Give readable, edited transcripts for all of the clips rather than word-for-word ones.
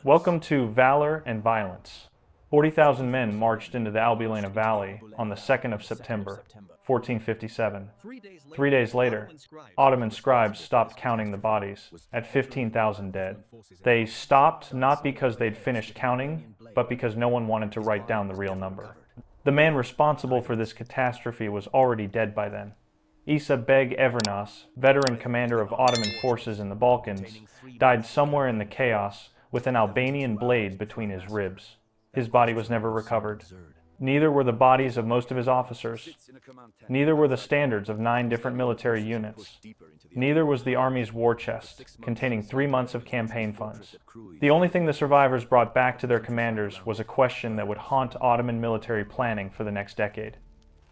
Welcome to Valor and Violence. 40,000 men marched into the Albena Valley on the 2nd of September, 1457. 3 days later, Ottoman scribes stopped counting the bodies at 15,000 dead. They stopped not because they'd finished counting, but because no one wanted to write down the real number. The man responsible for this catastrophe was already dead by then. Isa Beg Evernas, veteran commander of Ottoman forces in the Balkans, died somewhere in the chaos with an Albanian blade between his ribs. His body was never recovered. Neither were the bodies of most of his officers. Neither were the standards of 9 different military units. Neither was the army's war chest, containing 3 months of campaign funds. The only thing the survivors brought back to their commanders was a question that would haunt Ottoman military planning for the next decade.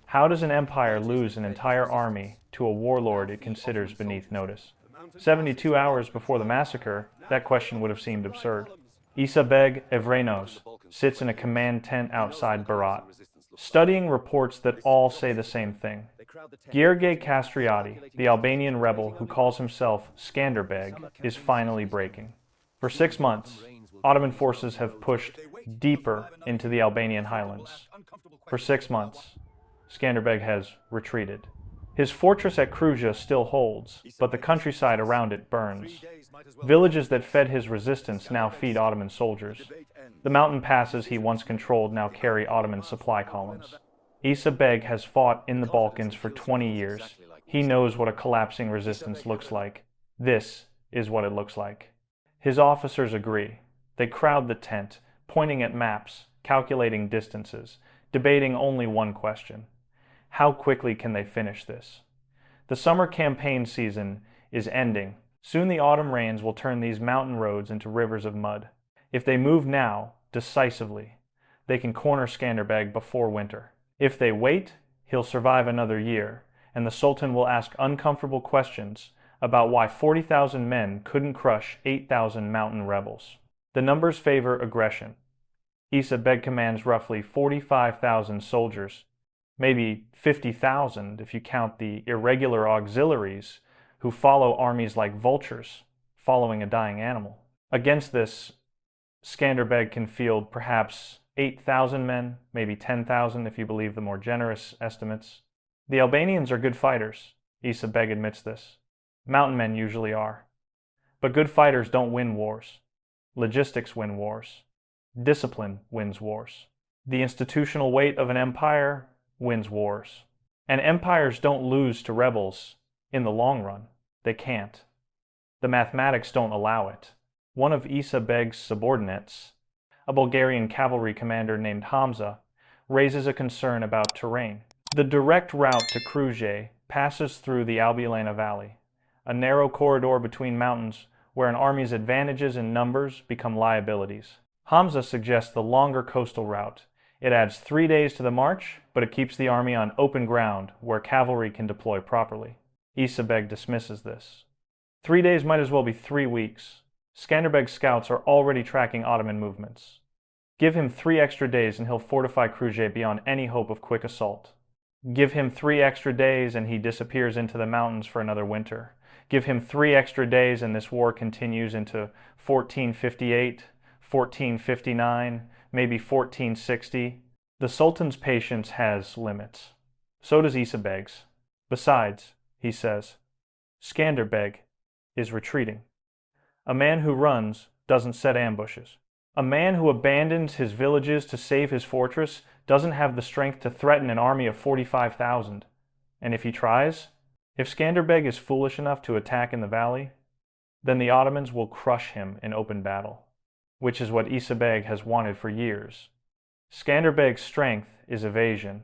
How does an empire lose an entire army to a warlord it considers beneath notice? 72 hours before the massacre, that question would have seemed absurd. Isa Beg Evrenos sits in a command tent outside Berat, studying reports that all say the same thing. Gjergj Kastrioti, the Albanian rebel who calls himself Scanderbeg, is finally breaking. For 6 months, Ottoman forces have pushed deeper into the Albanian highlands. For 6 months, Scanderbeg has retreated. His fortress at Gjergj still holds, but the countryside around it burns. Villages that fed his resistance now feed Ottoman soldiers. The mountain passes he once controlled now carry Ottoman supply columns. Isa Beg has fought in the Balkans for 20 years. He knows what a collapsing resistance looks like. This is what it looks like. His officers agree. They crowd the tent, pointing at maps, calculating distances, debating only one question. How quickly can they finish this? The summer campaign season is ending. Soon the autumn rains will turn these mountain roads into rivers of mud. If they move now, decisively, they can corner Scanderbeg before winter. If they wait, he'll survive another year, and the Sultan will ask uncomfortable questions about why 40,000 men couldn't crush 8,000 mountain rebels. The numbers favor aggression. Isa Beg commands roughly 45,000 soldiers, maybe 50,000 if you count the irregular auxiliaries who follow armies like vultures following a dying animal. Against this, Scanderbeg can field perhaps 8,000 men, maybe 10,000 if you believe the more generous estimates. The Albanians are good fighters. Isa Beg admits this. Mountain men usually are. But good fighters don't win wars. Logistics win wars. Discipline wins wars. The institutional weight of an empire wins wars. And empires don't lose to rebels in the long run. They can't. The mathematics don't allow it. One of Isa Beg's subordinates, a Bulgarian cavalry commander named Hamza, raises a concern about terrain. The direct route to Gjergj passes through the Albena Valley, a narrow corridor between mountains where an army's advantages in numbers become liabilities. Hamza suggests the longer coastal route. It adds 3 days to the march, but it keeps the army on open ground where cavalry can deploy properly. Isa Beg dismisses this. 3 days might as well be 3 weeks. Scanderbeg's scouts are already tracking Ottoman movements. Give him 3 extra days and he'll fortify Gjergj beyond any hope of quick assault. Give him 3 extra days and he disappears into the mountains for another winter. Give him 3 extra days and this war continues into 1458, 1459, maybe 1460. The Sultan's patience has limits. So does Isa Beg's. Besides, he says, Scanderbeg is retreating. A man who runs doesn't set ambushes. A man who abandons his villages to save his fortress doesn't have the strength to threaten an army of 45,000. And if he tries, if Scanderbeg is foolish enough to attack in the valley, then the Ottomans will crush him in open battle, which is what Isa Beg has wanted for years. Scanderbeg's strength is evasion.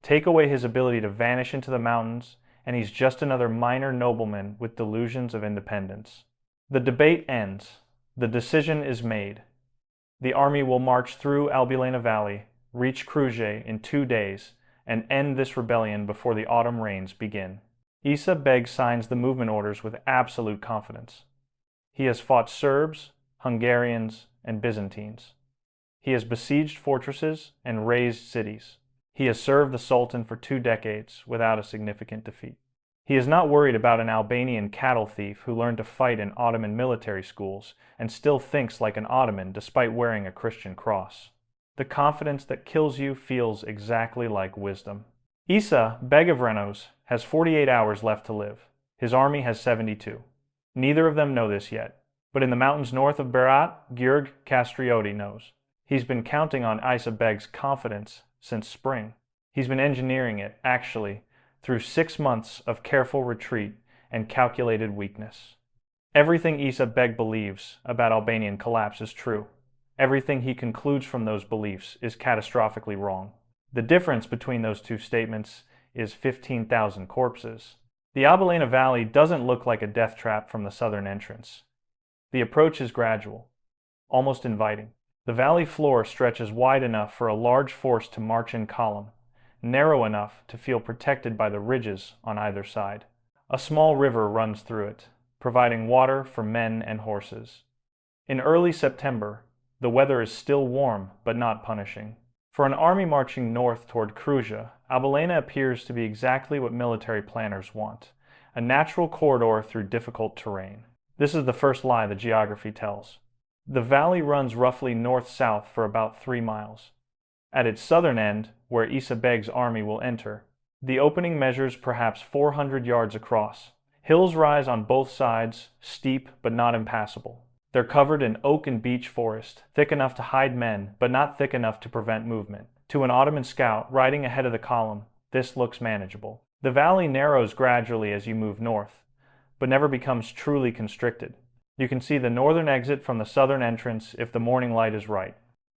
Take away his ability to vanish into the mountains, and he's just another minor nobleman with delusions of independence. The debate ends. The decision is made. The army will march through Albena Valley, reach Gjergj in 2 days, and end this rebellion before the autumn rains begin. Isa Beg signs the movement orders with absolute confidence. He has fought Serbs, Hungarians, and Byzantines. He has besieged fortresses and razed cities. He has served the Sultan for 2 decades without a significant defeat. He is not worried about an Albanian cattle thief who learned to fight in Ottoman military schools and still thinks like an Ottoman despite wearing a Christian cross. The confidence that kills you feels exactly like wisdom. Isa, Beg of Renos, has 48 hours left to live. His army has 72. Neither of them know this yet, but in the mountains north of Berat, Gjergj Kastrioti knows. He's been counting on Isa Beg's confidence since spring. He's been engineering it, actually, through 6 months of careful retreat and calculated weakness. Everything Isa Beg believes about Albanian collapse is true. Everything he concludes from those beliefs is catastrophically wrong. The difference between those two statements is 15,000 corpses. The Albena Valley doesn't look like a death trap from the southern entrance. The approach is gradual, almost inviting. The valley floor stretches wide enough for a large force to march in column, narrow enough to feel protected by the ridges on either side. A small river runs through it, providing water for men and horses. In early September, the weather is still warm but not punishing. For an army marching north toward Kruja, Albulena appears to be exactly what military planners want, a natural corridor through difficult terrain. This is the first lie the geography tells. The valley runs roughly north-south for about 3 miles. At its southern end, where Isa Beg's army will enter, the opening measures perhaps 400 yards across. Hills rise on both sides, steep but not impassable. They're covered in oak and beech forest, thick enough to hide men, but not thick enough to prevent movement. To an Ottoman scout riding ahead of the column, this looks manageable. The valley narrows gradually as you move north, but never becomes truly constricted. You can see the northern exit from the southern entrance if the morning light is right.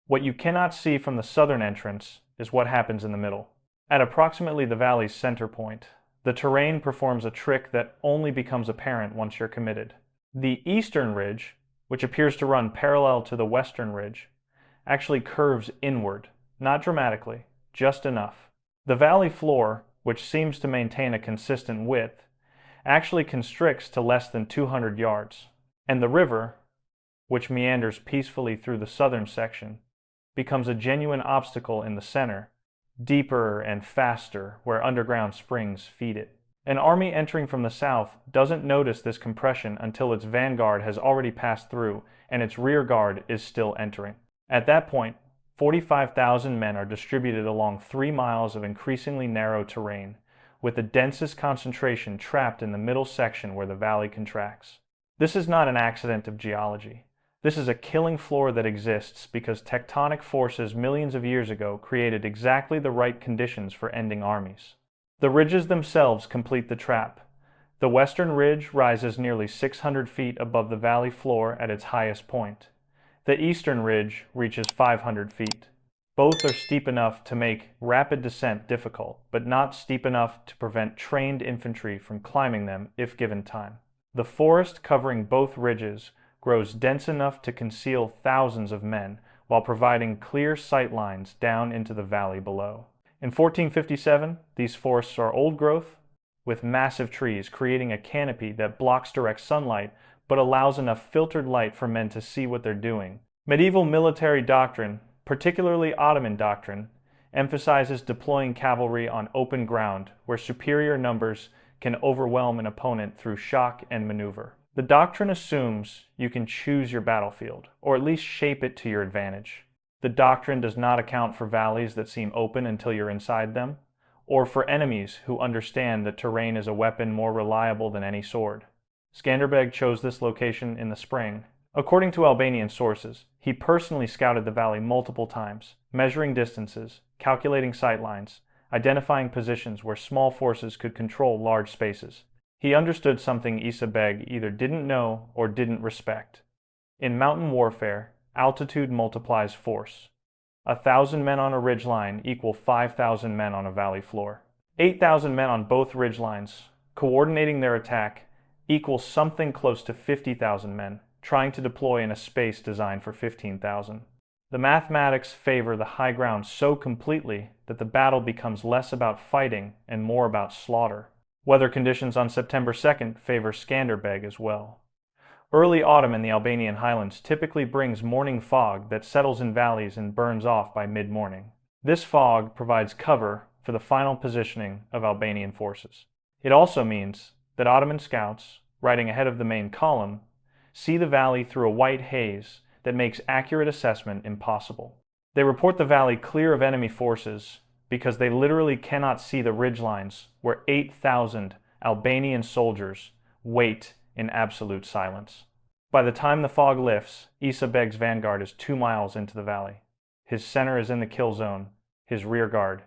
What you cannot see from the southern entrance is what happens in the middle. At approximately the valley's center point, the terrain performs a trick that only becomes apparent once you're committed. The eastern ridge, which appears to run parallel to the western ridge, actually curves inward, not dramatically, just enough. The valley floor, which seems to maintain a consistent width, actually constricts to less than 200 yards, and the river, which meanders peacefully through the southern section, becomes a genuine obstacle in the center, deeper and faster where underground springs feed it. An army entering from the south doesn't notice this compression until its vanguard has already passed through and its rear guard is still entering. At that point, 45,000 men are distributed along 3 miles of increasingly narrow terrain, with the densest concentration trapped in the middle section where the valley contracts. This is not an accident of geology. This is a killing floor that exists because tectonic forces millions of years ago created exactly the right conditions for ending armies. The ridges themselves complete the trap. The western ridge rises nearly 600 feet above the valley floor at its highest point. The eastern ridge reaches 500 feet. Both are steep enough to make rapid descent difficult, but not steep enough to prevent trained infantry from climbing them if given time. The forest covering both ridges grows dense enough to conceal thousands of men while providing clear sight lines down into the valley below. In 1457, these forests are old growth with massive trees, creating a canopy that blocks direct sunlight but allows enough filtered light for men to see what they're doing. Medieval military doctrine, particularly Ottoman doctrine, emphasizes deploying cavalry on open ground where superior numbers can overwhelm an opponent through shock and maneuver. The doctrine assumes you can choose your battlefield, or at least shape it to your advantage. The doctrine does not account for valleys that seem open until you're inside them, or for enemies who understand that terrain is a weapon more reliable than any sword. Scanderbeg chose this location in the spring. According to Albanian sources, he personally scouted the valley multiple times, measuring distances, calculating sight lines, identifying positions where small forces could control large spaces. He understood something Isa Beg either didn't know or didn't respect. In mountain warfare, altitude multiplies force. 1,000 men on a ridgeline equal 5,000 men on a valley floor. 8,000 men on both ridgelines, coordinating their attack, equals something close to 50,000 men, trying to deploy in a space designed for 15,000. The mathematics favor the high ground so completely that the battle becomes less about fighting and more about slaughter. Weather conditions on September 2nd favor Scanderbeg as well. Early autumn in the Albanian highlands typically brings morning fog that settles in valleys and burns off by mid-morning. This fog provides cover for the final positioning of Albanian forces. It also means that Ottoman scouts, riding ahead of the main column, see the valley through a white haze that makes accurate assessment impossible. They report the valley clear of enemy forces because they literally cannot see the ridgelines where 8,000 Albanian soldiers wait in absolute silence. By the time the fog lifts, Isa Beg's vanguard is 2 miles into the valley. His center is in the kill zone, his rear guard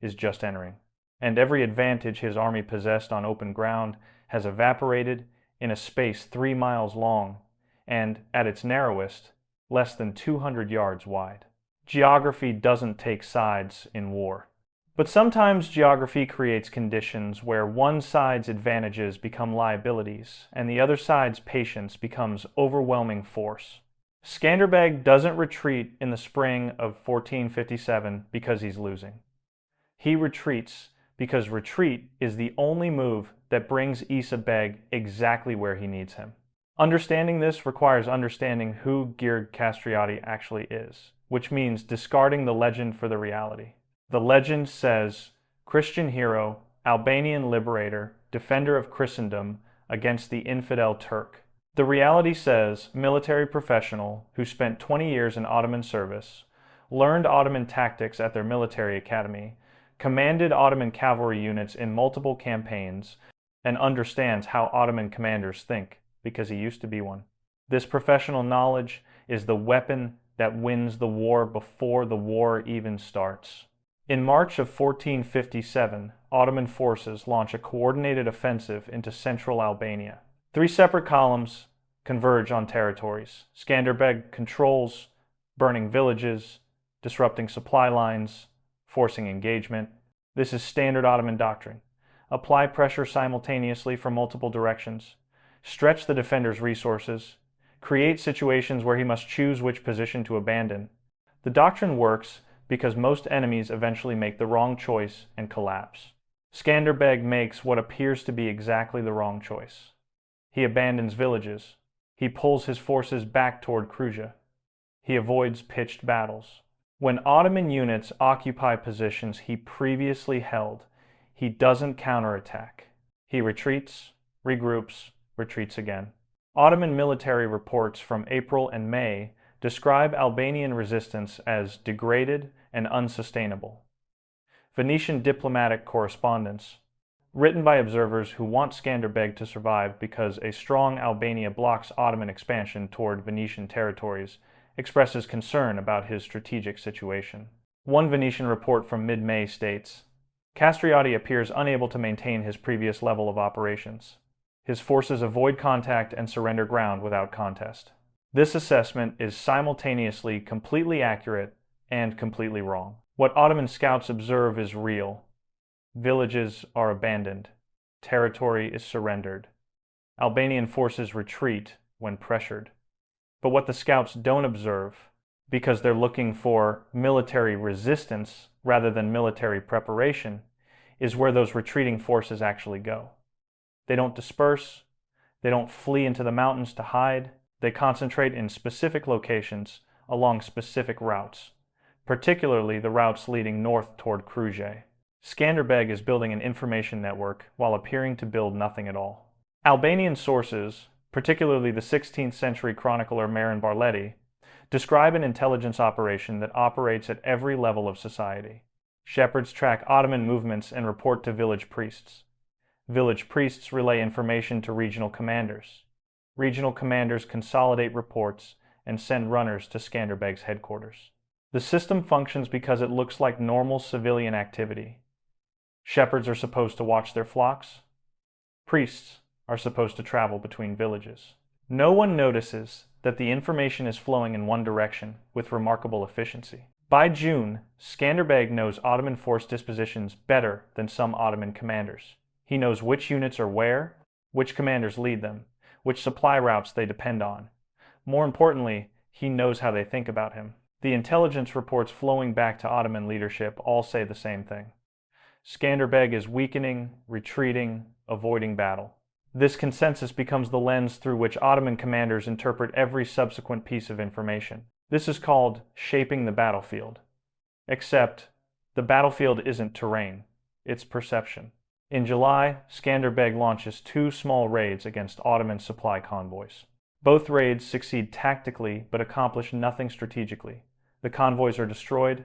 is just entering. And every advantage his army possessed on open ground has evaporated in a space 3 miles long and, at its narrowest, less than 200 yards wide. Geography doesn't take sides in war. But sometimes geography creates conditions where one side's advantages become liabilities and the other side's patience becomes overwhelming force. Scanderbeg doesn't retreat in the spring of 1457 because he's losing. He retreats because retreat is the only move that brings Isa Beg exactly where he needs him. Understanding this requires understanding who Gjergj Kastrioti actually is, which means discarding the legend for the reality. The legend says, Christian hero, Albanian liberator, defender of Christendom against the infidel Turk. The reality says, military professional who spent 20 years in Ottoman service, learned Ottoman tactics at their military academy, commanded Ottoman cavalry units in multiple campaigns, and understands how Ottoman commanders think, because he used to be one. This professional knowledge is the weapon that wins the war before the war even starts. In March of 1457, Ottoman forces launch a coordinated offensive into central Albania. 3 separate columns converge on territories. Scanderbeg controls, burning villages, disrupting supply lines, forcing engagement. This is standard Ottoman doctrine. Apply pressure simultaneously from multiple directions. Stretch the defender's resources. Create situations where he must choose which position to abandon. The doctrine works because most enemies eventually make the wrong choice and collapse. Scanderbeg makes what appears to be exactly the wrong choice. He abandons villages. He pulls his forces back toward Kruja. He avoids pitched battles. When Ottoman units occupy positions he previously held, he doesn't counterattack. He retreats, regroups, retreats again. Ottoman military reports from April and May describe Albanian resistance as degraded and unsustainable. Venetian diplomatic correspondence, written by observers who want Scanderbeg to survive because a strong Albania blocks Ottoman expansion toward Venetian territories, expresses concern about his strategic situation. One Venetian report from mid-May states, Kastrioti appears unable to maintain his previous level of operations. His forces avoid contact and surrender ground without contest. This assessment is simultaneously completely accurate and completely wrong. What Ottoman scouts observe is real. Villages are abandoned. Territory is surrendered. Albanian forces retreat when pressured. But what the scouts don't observe, because they're looking for military resistance rather than military preparation, is where those retreating forces actually go. They don't disperse. They don't flee into the mountains to hide. They concentrate in specific locations along specific routes, particularly the routes leading north toward Kruja. Scanderbeg is building an information network while appearing to build nothing at all. Albanian sources, particularly the 16th century chronicler Marin Barleti, describe an intelligence operation that operates at every level of society. Shepherds track Ottoman movements and report to village priests. Village priests relay information to regional commanders. Regional commanders consolidate reports and send runners to Scanderbeg's headquarters. The system functions because it looks like normal civilian activity. Shepherds are supposed to watch their flocks. Priests are supposed to travel between villages. No one notices that the information is flowing in one direction with remarkable efficiency. By June, Scanderbeg knows Ottoman force dispositions better than some Ottoman commanders. He knows which units are where, which commanders lead them, which supply routes they depend on. More importantly, he knows how they think about him. The intelligence reports flowing back to Ottoman leadership all say the same thing. Scanderbeg is weakening, retreating, avoiding battle. This consensus becomes the lens through which Ottoman commanders interpret every subsequent piece of information. This is called shaping the battlefield. Except, the battlefield isn't terrain, it's perception. In July, Scanderbeg launches two small raids against Ottoman supply convoys. Both raids succeed tactically but accomplish nothing strategically. The convoys are destroyed,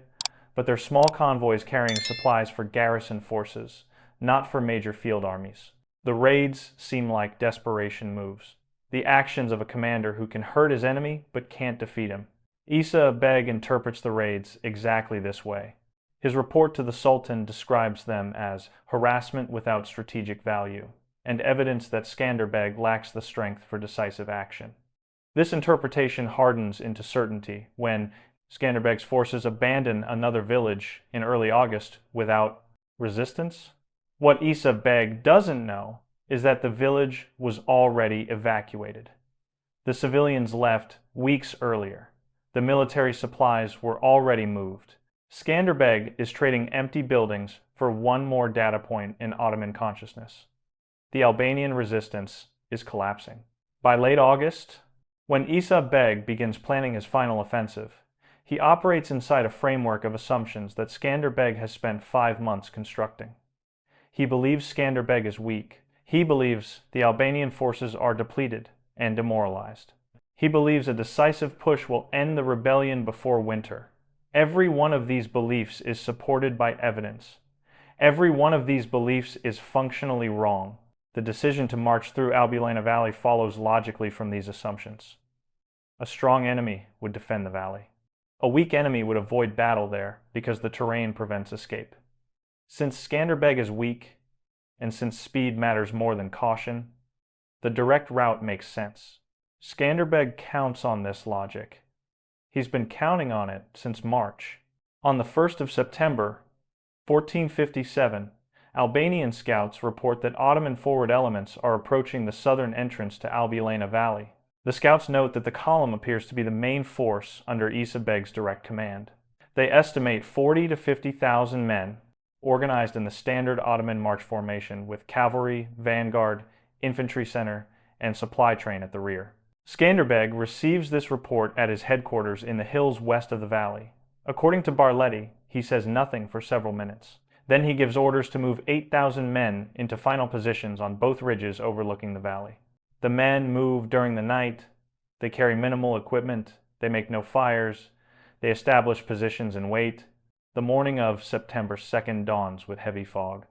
but they're small convoys carrying supplies for garrison forces, not for major field armies. The raids seem like desperation moves, the actions of a commander who can hurt his enemy but can't defeat him. Isa Beg interprets the raids exactly this way. His report to the Sultan describes them as harassment without strategic value, and evidence that Scanderbeg lacks the strength for decisive action. This interpretation hardens into certainty when Scanderbeg's forces abandon another village in early August without resistance. What Isa Beg doesn't know is that the village was already evacuated. The civilians left weeks earlier. The military supplies were already moved. Scanderbeg is trading empty buildings for one more data point in Ottoman consciousness. The Albanian resistance is collapsing. By late August, when Isa Beg begins planning his final offensive, he operates inside a framework of assumptions that Scanderbeg has spent 5 months constructing. He believes Scanderbeg is weak. He believes the Albanian forces are depleted and demoralized. He believes a decisive push will end the rebellion before winter. Every one of these beliefs is supported by evidence. Every one of these beliefs is functionally wrong. The decision to march through Albena Valley follows logically from these assumptions. A strong enemy would defend the valley. A weak enemy would avoid battle there because the terrain prevents escape. Since Scanderbeg is weak, and since speed matters more than caution, the direct route makes sense. Scanderbeg counts on this logic. He's been counting on it since March. On the 1st of September, 1457, Albanian scouts report that Ottoman forward elements are approaching the southern entrance to Albena Valley. The scouts note that the column appears to be the main force under Isa Beg's direct command. They estimate 40 to 50,000 men, organized in the standard Ottoman march formation with cavalry, vanguard, infantry center, and supply train at the rear. Scanderbeg receives this report at his headquarters in the hills west of the valley. According to Barletti, he says nothing for several minutes. Then he gives orders to move 8,000 men into final positions on both ridges overlooking the valley. The men move during the night, they carry minimal equipment, they make no fires, they establish positions and wait. The morning of September 2nd dawns with heavy fog.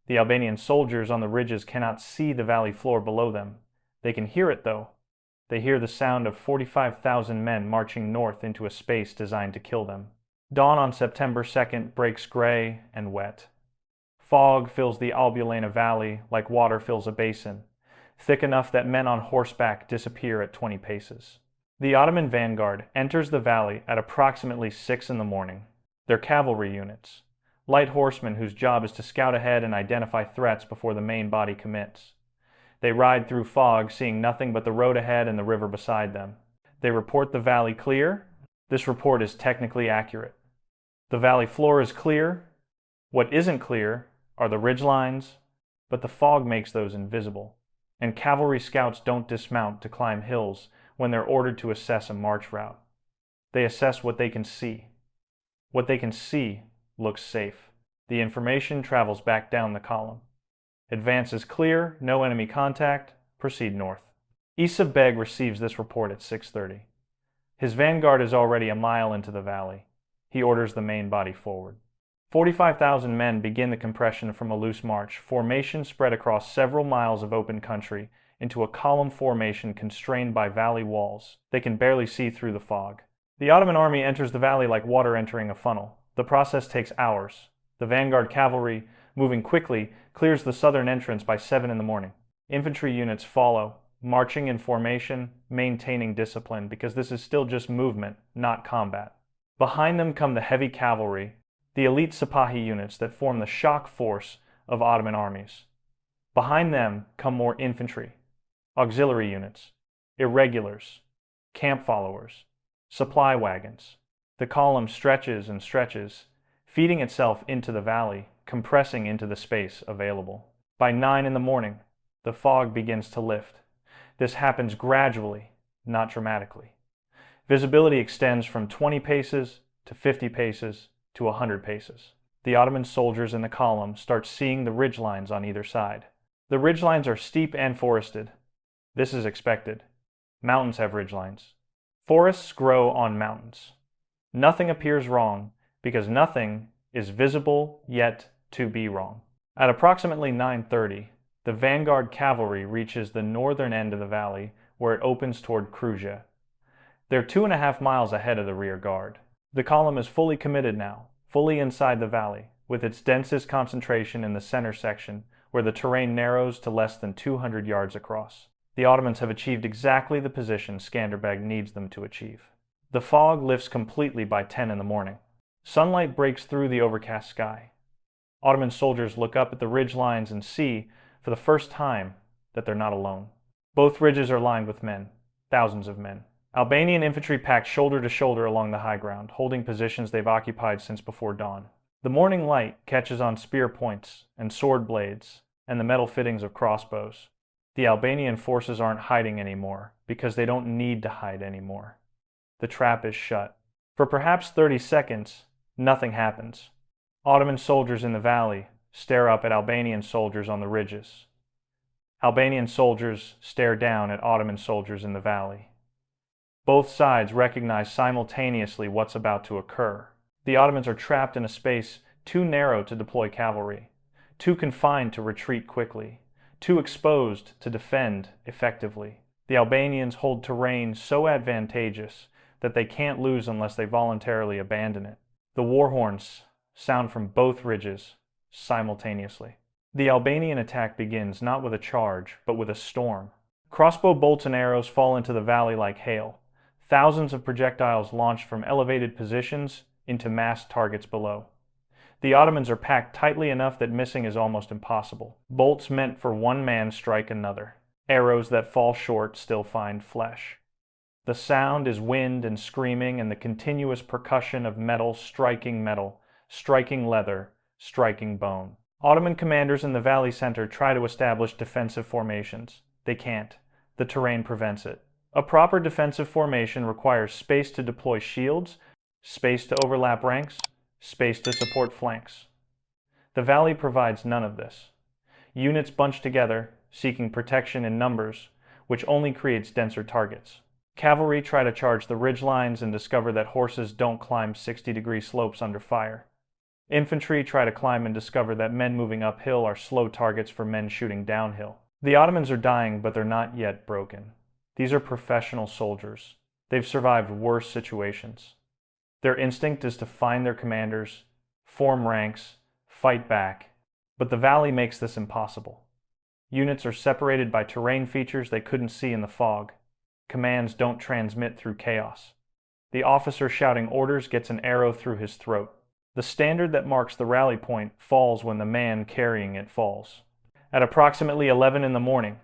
The Albanian soldiers on the ridges cannot see the valley floor below them. They can hear it though. They hear the sound of 45,000 men marching north into a space designed to kill them. Dawn on September 2nd breaks gray and wet. Fog fills the Albulena Valley like water fills a basin, thick enough that men on horseback disappear at 20 paces. The Ottoman vanguard enters the valley at approximately 6 in the morning. They're cavalry units, light horsemen whose job is to scout ahead and identify threats before the main body commits. They ride through fog, seeing nothing but the road ahead and the river beside them. They report the valley clear. This report is technically accurate. The valley floor is clear. What isn't clear are the ridgelines, but the fog makes those invisible. And cavalry scouts don't dismount to climb hills when they're ordered to assess a march route. They assess what they can see. What they can see looks safe. The information travels back down the column. Advance is clear, no enemy contact, proceed north. Isa Beg receives this report at 6:30. His vanguard is already a mile into the valley. He orders the main body forward. 45,000 men begin the compression from a loose march, formation spread across several miles of open country into a column formation constrained by valley walls. They can barely see through the fog. The Ottoman army enters the valley like water entering a funnel. The process takes hours. The vanguard cavalry, moving quickly, clears the southern entrance by 7 in the morning. Infantry units follow, marching in formation, maintaining discipline, because this is still just movement, not combat. Behind them come the heavy cavalry, the elite Sipahi units that form the shock force of Ottoman armies. Behind them come more infantry, auxiliary units, irregulars, camp followers, supply wagons. The column stretches and stretches, feeding itself into the valley, compressing into the space available. By 9 in the morning, the fog begins to lift. This happens gradually, not dramatically. Visibility extends from 20 paces to 50 paces to 100 paces. The Ottoman soldiers in the column start seeing the ridgelines on either side. The ridgelines are steep and forested. This is expected. Mountains have ridgelines. Forests grow on mountains. Nothing appears wrong because nothing is visible yet to be wrong. At approximately 9:30, the vanguard cavalry reaches the northern end of the valley where it opens toward Gjergj. They're 2.5 miles ahead of the rear guard. The column is fully committed now, fully inside the valley, with its densest concentration in the center section where the terrain narrows to less than 200 yards across. The Ottomans have achieved exactly the position Scanderbeg needs them to achieve. The fog lifts completely by 10 in the morning. Sunlight breaks through the overcast sky. Ottoman soldiers look up at the ridge lines and see, for the first time, that they're not alone. Both ridges are lined with men, thousands of men. Albanian infantry packed shoulder to shoulder along the high ground, holding positions they've occupied since before dawn. The morning light catches on spear points and sword blades and the metal fittings of crossbows. The Albanian forces aren't hiding anymore because they don't need to hide anymore. The trap is shut. For perhaps 30 seconds, nothing happens. Ottoman soldiers in the valley stare up at Albanian soldiers on the ridges. Albanian soldiers stare down at Ottoman soldiers in the valley. Both sides recognize simultaneously what's about to occur. The Ottomans are trapped in a space too narrow to deploy cavalry, too confined to retreat quickly, too exposed to defend effectively. The Albanians hold terrain so advantageous that they can't lose unless they voluntarily abandon it. The war horns sound from both ridges simultaneously. The Albanian attack begins not with a charge, but with a storm. Crossbow bolts and arrows fall into the valley like hail. Thousands of projectiles launched from elevated positions into massed targets below. The Ottomans are packed tightly enough that missing is almost impossible. Bolts meant for one man strike another. Arrows that fall short still find flesh. The sound is wind and screaming and the continuous percussion of metal, striking leather, striking bone. Ottoman commanders in the valley center try to establish defensive formations. They can't. The terrain prevents it. A proper defensive formation requires space to deploy shields, space to overlap ranks, space to support flanks. The valley provides none of this. Units bunch together, seeking protection in numbers, which only creates denser targets. Cavalry try to charge the ridgelines and discover that horses don't climb 60-degree slopes under fire. Infantry try to climb and discover that men moving uphill are slow targets for men shooting downhill. The Ottomans are dying, but they're not yet broken. These are professional soldiers. They've survived worse situations. Their instinct is to find their commanders, form ranks, fight back, but the valley makes this impossible. Units are separated by terrain features they couldn't see in the fog. Commands don't transmit through chaos. The officer shouting orders gets an arrow through his throat. The standard that marks the rally point falls when the man carrying it falls. At approximately 11 in the morning,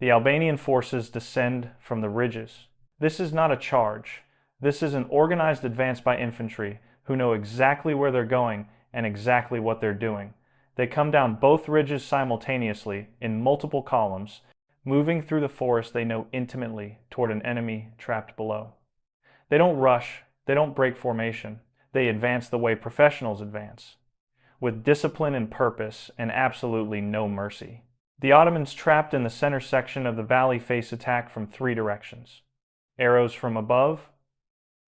the Albanian forces descend from the ridges. This is not a charge. This is an organized advance by infantry who know exactly where they're going and exactly what they're doing. They come down both ridges simultaneously in multiple columns, moving through the forest they know intimately toward an enemy trapped below. They don't rush, they don't break formation. They advance the way professionals advance, with discipline and purpose and absolutely no mercy. The Ottomans trapped in the center section of the valley face attack from 3 directions. Arrows from above,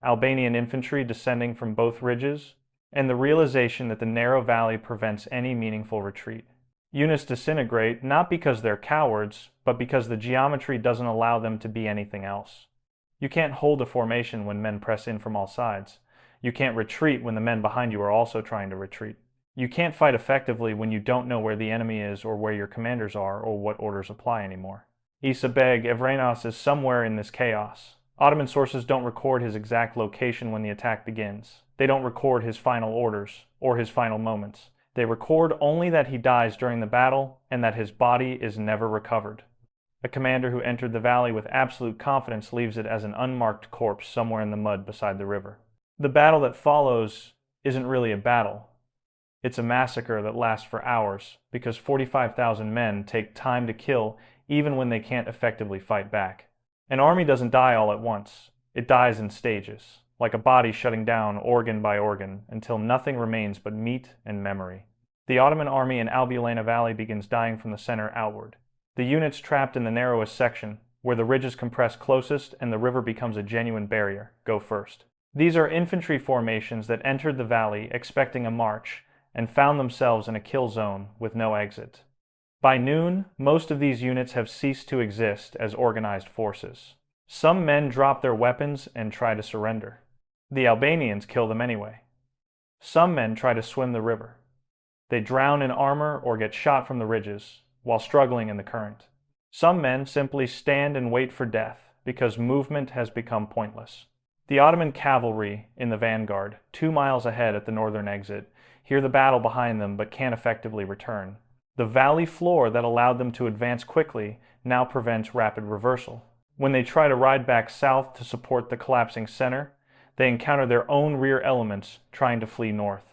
Albanian infantry descending from both ridges, and the realization that the narrow valley prevents any meaningful retreat. Units disintegrate not because they're cowards, but because the geometry doesn't allow them to be anything else. You can't hold a formation when men press in from all sides. You can't retreat when the men behind you are also trying to retreat. You can't fight effectively when you don't know where the enemy is or where your commanders are or what orders apply anymore. Isa Beg Evrenos is somewhere in this chaos. Ottoman sources don't record his exact location when the attack begins. They don't record his final orders or his final moments. They record only that he dies during the battle and that his body is never recovered. A commander who entered the valley with absolute confidence leaves it as an unmarked corpse somewhere in the mud beside the river. The battle that follows isn't really a battle. It's a massacre that lasts for hours because 45,000 men take time to kill even when they can't effectively fight back. An army doesn't die all at once. It dies in stages. like a body shutting down organ by organ until nothing remains but meat and memory. The Ottoman army in Albulena Valley begins dying from the center outward. The units trapped in the narrowest section, where the ridges compress closest and the river becomes a genuine barrier, go first. These are infantry formations that entered the valley expecting a march and found themselves in a kill zone with no exit. By noon, most of these units have ceased to exist as organized forces. Some men drop their weapons and try to surrender. The Albanians kill them anyway. Some men try to swim the river. They drown in armor or get shot from the ridges while struggling in the current. Some men simply stand and wait for death because movement has become pointless. The Ottoman cavalry in the vanguard, 2 miles ahead at the northern exit, hear the battle behind them but can't effectively return. The valley floor that allowed them to advance quickly now prevents rapid reversal. When they try to ride back south to support the collapsing center, they encounter their own rear elements trying to flee north.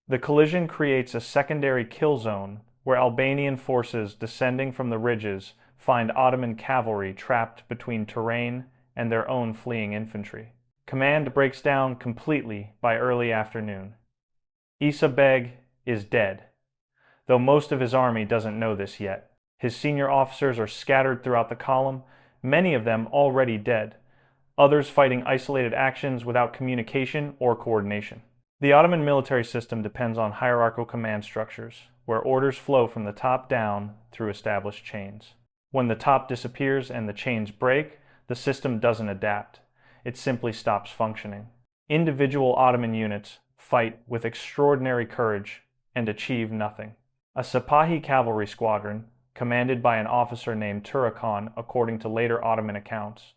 The collision creates a secondary kill zone where Albanian forces descending from the ridges find Ottoman cavalry trapped between terrain and their own fleeing infantry. Command breaks down completely by early afternoon. Isa Beg is dead, though most of his army doesn't know this yet. His senior officers are scattered throughout the column, many of them already dead, others fighting isolated actions without communication or coordination. The Ottoman military system depends on hierarchical command structures, where orders flow from the top down through established chains. When the top disappears and the chains break, the system doesn't adapt. It simply stops functioning. Individual Ottoman units fight with extraordinary courage and achieve nothing. A Sipahi cavalry squadron, commanded by an officer named Turakan according to later Ottoman accounts,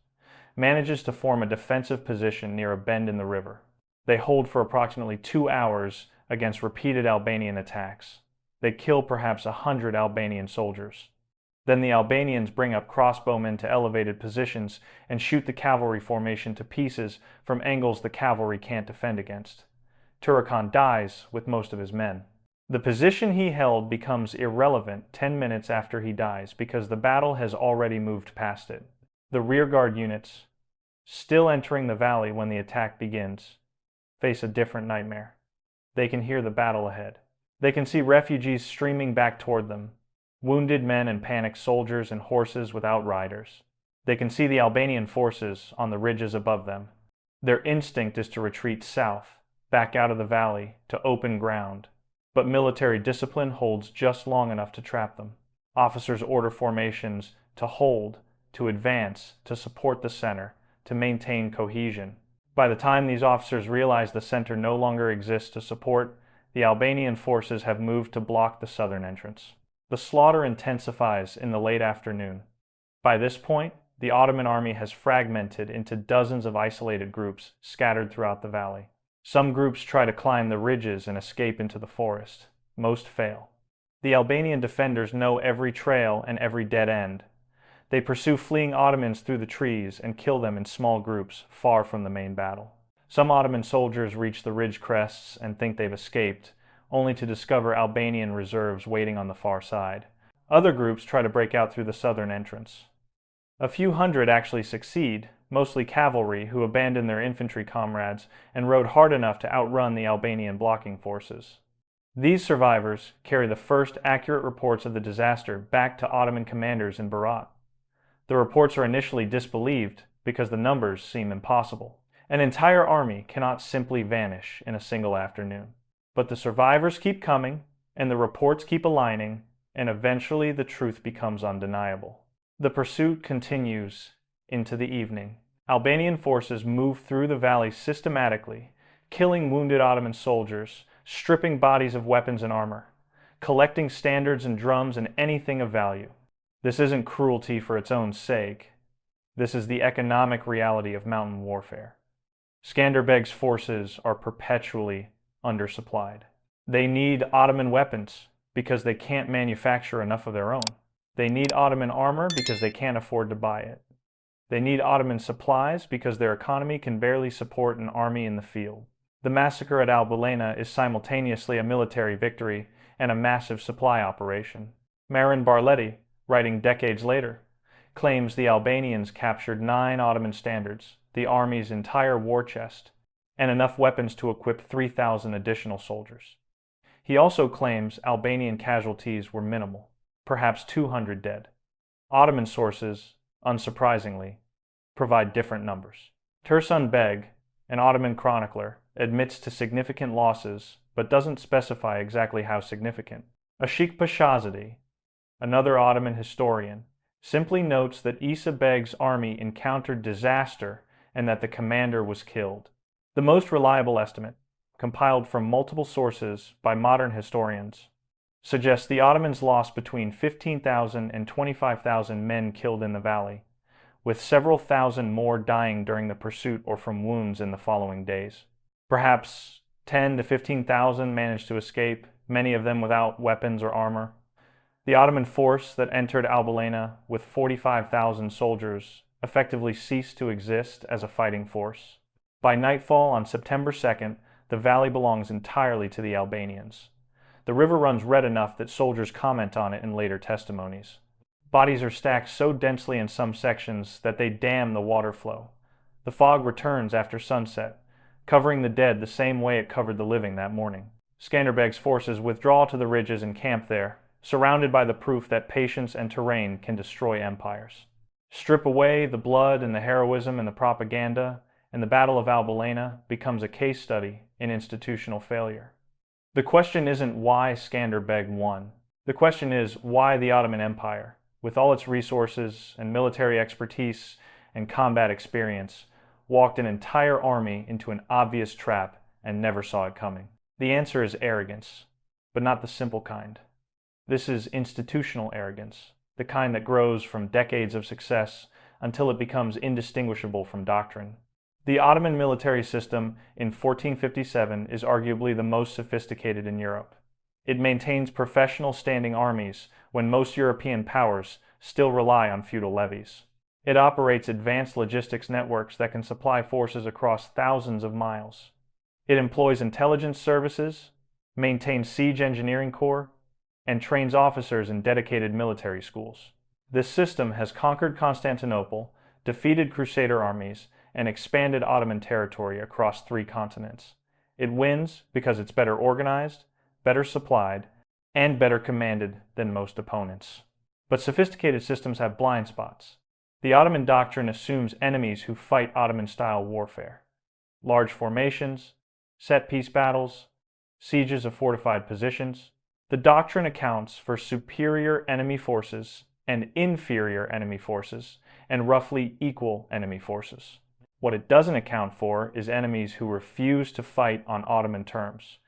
manages to form a defensive position near a bend in the river. They hold for approximately 2 hours against repeated Albanian attacks. They kill perhaps 100 Albanian soldiers. Then the Albanians bring up crossbowmen to elevated positions and shoot the cavalry formation to pieces from angles the cavalry can't defend against. Turakan dies with most of his men. The position he held becomes irrelevant 10 minutes after he dies because the battle has already moved past it. The rearguard units, still entering the valley when the attack begins, face a different nightmare. They can hear the battle ahead. They can see refugees streaming back toward them, wounded men and panicked soldiers and horses without riders. They can see the Albanian forces on the ridges above them. Their instinct is to retreat south, back out of the valley, to open ground. But military discipline holds just long enough to trap them. Officers order formations to hold, to advance, to support the center, to maintain cohesion. By the time these officers realize the center no longer exists to support, the Albanian forces have moved to block the southern entrance. The slaughter intensifies in the late afternoon. By this point, the Ottoman army has fragmented into dozens of isolated groups scattered throughout the valley. Some groups try to climb the ridges and escape into the forest. Most fail. The Albanian defenders know every trail and every dead end. They pursue fleeing Ottomans through the trees and kill them in small groups far from the main battle. Some Ottoman soldiers reach the ridge crests and think they've escaped, only to discover Albanian reserves waiting on the far side. Other groups try to break out through the southern entrance. A few hundred actually succeed, mostly cavalry who abandoned their infantry comrades and rode hard enough to outrun the Albanian blocking forces. These survivors carry the first accurate reports of the disaster back to Ottoman commanders in Berat. The reports are initially disbelieved because the numbers seem impossible. An entire army cannot simply vanish in a single afternoon. But the survivors keep coming, and the reports keep aligning, and eventually the truth becomes undeniable. The pursuit continues into the evening. Albanian forces move through the valley systematically, killing wounded Ottoman soldiers, stripping bodies of weapons and armor, collecting standards and drums and anything of value. This isn't cruelty for its own sake. This is the economic reality of mountain warfare. Scanderbeg's forces are perpetually undersupplied. They need Ottoman weapons because they can't manufacture enough of their own. They need Ottoman armor because they can't afford to buy it. They need Ottoman supplies because their economy can barely support an army in the field. The massacre at Albulena is simultaneously a military victory and a massive supply operation. Marin Barletti, writing decades later, claims the Albanians captured 9 Ottoman standards, the army's entire war chest, and enough weapons to equip 3,000 additional soldiers. He also claims Albanian casualties were minimal, perhaps 200 dead. Ottoman sources, unsurprisingly, provide different numbers. Tursun Beg, an Ottoman chronicler, admits to significant losses but doesn't specify exactly how significant. Ashik Pashazadeh, another Ottoman historian, simply notes that Isa Beg's army encountered disaster and that the commander was killed. The most reliable estimate, compiled from multiple sources by modern historians, suggests the Ottomans lost between 15,000 and 25,000 men killed in the valley, with several thousand more dying during the pursuit or from wounds in the following days. Perhaps 10 to 15,000 managed to escape, many of them without weapons or armor. The Ottoman force that entered Albulena with 45,000 soldiers effectively ceased to exist as a fighting force. By nightfall on September 2nd, the valley belongs entirely to the Albanians. The river runs red enough that soldiers comment on it in later testimonies. Bodies are stacked so densely in some sections that they dam the water flow. The fog returns after sunset, covering the dead the same way it covered the living that morning. Scanderbeg's forces withdraw to the ridges and camp there, surrounded by the proof that patience and terrain can destroy empires. Strip away the blood and the heroism and the propaganda, and the Battle of Albulena becomes a case study in institutional failure. The question isn't why Scanderbeg won. The question is why the Ottoman Empire, with all its resources and military expertise and combat experience, walked an entire army into an obvious trap and never saw it coming. The answer is arrogance, but not the simple kind. This is institutional arrogance, the kind that grows from decades of success until it becomes indistinguishable from doctrine. The Ottoman military system in 1457 is arguably the most sophisticated in Europe. It maintains professional standing armies when most European powers still rely on feudal levies. It operates advanced logistics networks that can supply forces across thousands of miles. It employs intelligence services, maintains siege engineering corps, and trains officers in dedicated military schools. This system has conquered Constantinople, defeated Crusader armies, and expanded Ottoman territory across 3 continents. It wins because it's better organized, better supplied, and better commanded than most opponents. But sophisticated systems have blind spots. The Ottoman doctrine assumes enemies who fight Ottoman-style warfare. Large formations, set-piece battles, sieges of fortified positions. The doctrine accounts for superior enemy forces and inferior enemy forces, and roughly equal enemy forces. What it doesn't account for is enemies who refuse to fight on Ottoman terms,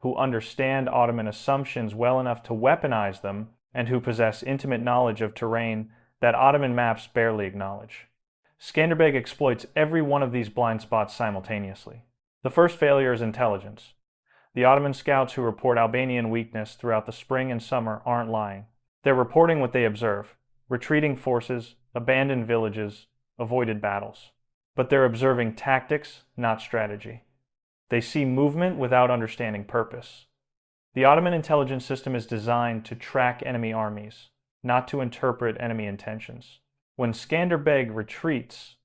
who understand Ottoman assumptions well enough to weaponize them, and who possess intimate knowledge of terrain that Ottoman maps barely acknowledge. Scanderbeg exploits every one of these blind spots simultaneously. The first failure is intelligence. The Ottoman scouts who report Albanian weakness throughout the spring and summer aren't lying. They're reporting what they observe: retreating forces, abandoned villages, avoided battles. But they're observing tactics, not strategy. They see movement without understanding purpose. The Ottoman intelligence system is designed to track enemy armies, not to interpret enemy intentions. When Scanderbeg retreats,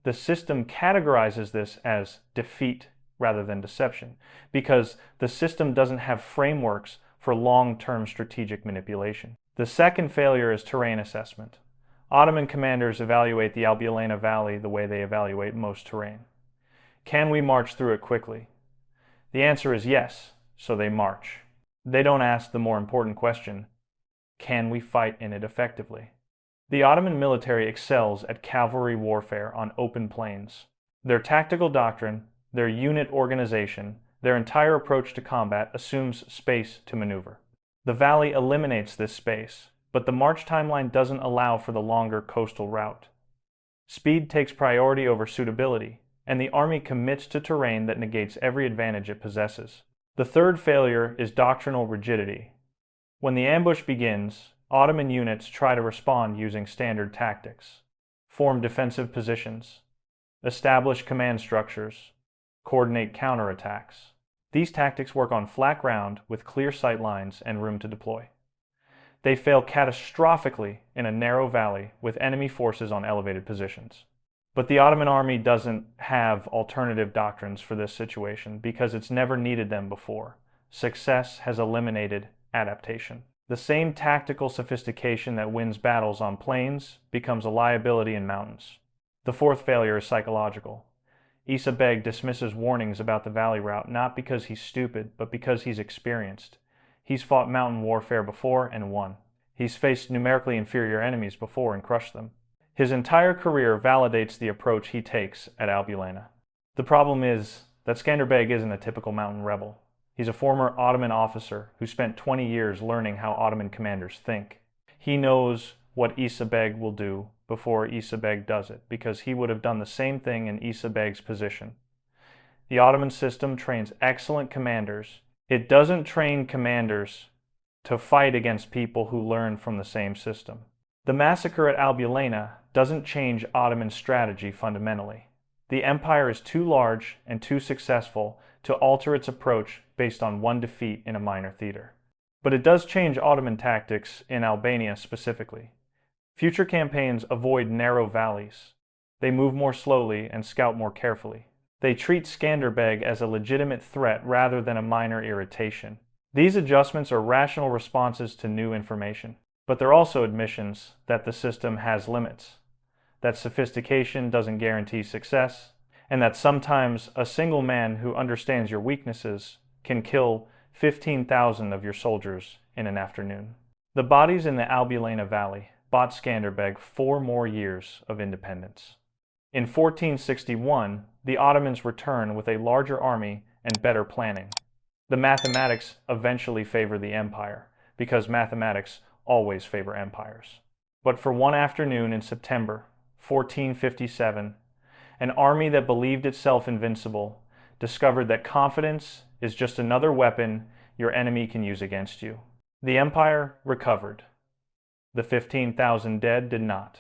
the system categorizes this as defeat rather than deception, because the system doesn't have frameworks for long-term strategic manipulation. The second failure is terrain assessment. Ottoman commanders evaluate the Albena Valley the way they evaluate most terrain. Can we march through it quickly? The answer is yes, so they march. They don't ask the more important question: can we fight in it effectively? The Ottoman military excels at cavalry warfare on open plains. Their tactical doctrine, their unit organization, their entire approach to combat assumes space to maneuver. The valley eliminates this space, but the march timeline doesn't allow for the longer coastal route. Speed takes priority over suitability, and the army commits to terrain that negates every advantage it possesses. The third failure is doctrinal rigidity. When the ambush begins, Ottoman units try to respond using standard tactics: form defensive positions, establish command structures, coordinate counterattacks. These tactics work on flat ground with clear sight lines and room to deploy. They fail catastrophically in a narrow valley with enemy forces on elevated positions. But the Ottoman army doesn't have alternative doctrines for this situation because it's never needed them before. Success has eliminated adaptation. The same tactical sophistication that wins battles on plains becomes a liability in mountains. The fourth failure is psychological. Isa Beg dismisses warnings about the valley route not because he's stupid, but because he's experienced. He's fought mountain warfare before and won. He's faced numerically inferior enemies before and crushed them. His entire career validates the approach he takes at Albulena. The problem is that Scanderbeg isn't a typical mountain rebel. He's a former Ottoman officer who spent 20 years learning how Ottoman commanders think. He knows what Isa Beg will do before Isa Beg does it, because he would have done the same thing in Isa Beg's position. The Ottoman system trains excellent commanders. It doesn't train commanders to fight against people who learn from the same system. The massacre at Albulena doesn't change Ottoman strategy fundamentally. The empire is too large and too successful to alter its approach based on one defeat in a minor theater. But it does change Ottoman tactics in Albania specifically. Future campaigns avoid narrow valleys. They move more slowly and scout more carefully. They treat Scanderbeg as a legitimate threat rather than a minor irritation. These adjustments are rational responses to new information, but they're also admissions that the system has limits, that sophistication doesn't guarantee success, and that sometimes a single man who understands your weaknesses can kill 15,000 of your soldiers in an afternoon. The bodies in the Albulena Valley bought Scanderbeg 4 more years of independence. In 1461, the Ottomans return with a larger army and better planning. The mathematics eventually favor the empire, because mathematics always favor empires. But for one afternoon in September 1457, an army that believed itself invincible discovered that confidence is just another weapon your enemy can use against you. The empire recovered. The 15,000 dead did not.